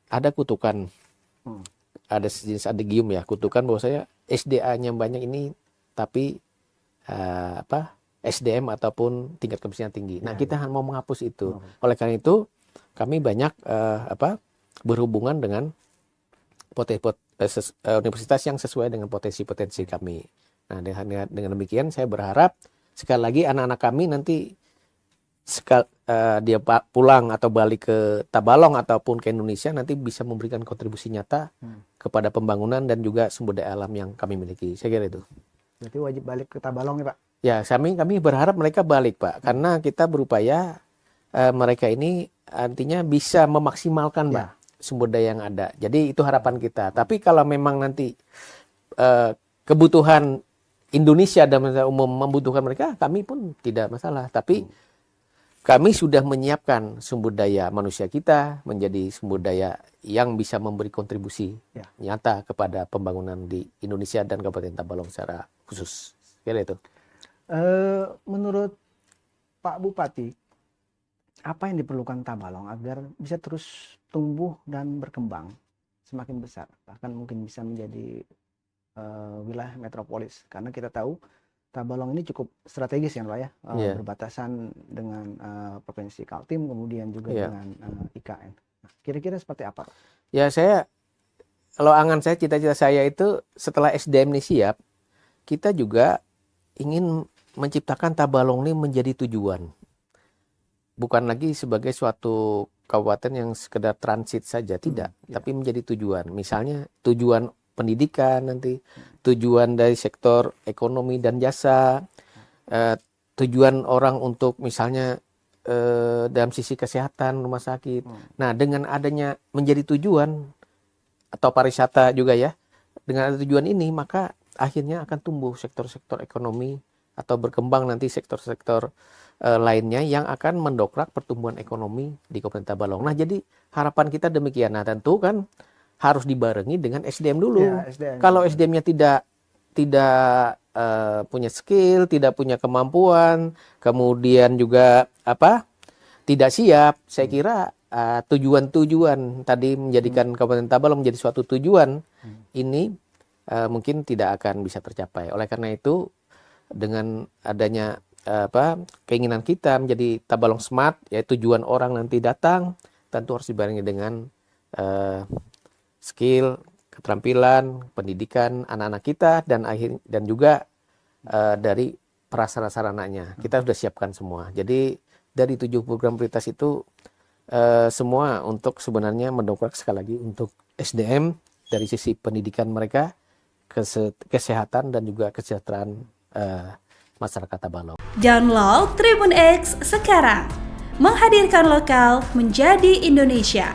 ada kutukan, Hmm. ada sejenis adigium ya, kutukan bahwa saya SDA-nya banyak ini, tapi SDM ataupun tingkat kemiskinan tinggi. Nah, Ya, kita mau menghapus itu. Menghapus. Oleh karena itu, kami banyak berhubungan dengan universitas yang sesuai dengan potensi-potensi kami. Nah, dengan demikian saya berharap sekali lagi anak-anak kami nanti dia pulang atau balik ke Tabalong ataupun ke Indonesia nanti bisa memberikan kontribusi nyata kepada pembangunan dan juga sumber daya alam yang kami miliki. Saya kira itu. Berarti wajib balik ke Tabalong ya Pak? Ya, kami berharap mereka balik Pak, karena kita berupaya mereka ini artinya bisa memaksimalkan Pak sumber daya yang ada. Jadi itu harapan kita. Tapi kalau memang nanti kebutuhan Indonesia dan umum membutuhkan mereka, kami pun tidak masalah. Tapi kami sudah menyiapkan sumber daya manusia kita menjadi sumber daya yang bisa memberi kontribusi nyata kepada pembangunan di Indonesia dan Kabupaten Tabalong secara khusus. Kira itu. Menurut Pak Bupati, apa yang diperlukan Tabalong agar bisa terus tumbuh dan berkembang semakin besar, bahkan mungkin bisa menjadi wilayah metropolis? Karena kita tahu Tabalong ini cukup strategis ya Pak ya, berbatasan dengan Provinsi Kaltim, kemudian juga dengan IKN. Nah, kira-kira seperti apa? Ya, kalau angan saya, cita-cita saya itu setelah SDM ini siap, kita juga ingin menciptakan Tabalong ini menjadi tujuan. Bukan lagi sebagai suatu kabupaten yang sekedar transit saja, tidak. Tapi menjadi tujuan. Misalnya tujuan pendidikan nanti, tujuan dari sektor ekonomi dan jasa, tujuan orang untuk misalnya dalam sisi kesehatan, rumah sakit. Nah, dengan adanya menjadi tujuan, atau pariwisata juga ya, dengan ada tujuan ini, maka akhirnya akan tumbuh sektor-sektor ekonomi, atau berkembang nanti sektor-sektor lainnya yang akan mendokrak pertumbuhan ekonomi di Kabupaten Tabalong. Nah, jadi harapan kita demikian. Nah, tentu kan harus dibarengi dengan SDM dulu. Kalau SDM-nya tidak punya skill, tidak punya kemampuan, kemudian juga tidak siap, saya kira tujuan-tujuan tadi menjadikan Kabupaten Tabalong menjadi suatu tujuan ini mungkin tidak akan bisa tercapai. Oleh karena itu, dengan adanya keinginan kita menjadi Tabalong Smart, yaitu tujuan orang nanti datang, tentu harus dibarengi dengan skill, keterampilan, pendidikan anak-anak kita, dan juga dari prasarana-sarananya. Kita sudah siapkan semua. Jadi dari 7 program prioritas itu semua untuk sebenarnya mendongkrak sekali lagi untuk SDM dari sisi pendidikan mereka, kesehatan dan juga kesejahteraan masyarakat Tabalong. Download Tribun X sekarang, menghadirkan lokal menjadi Indonesia.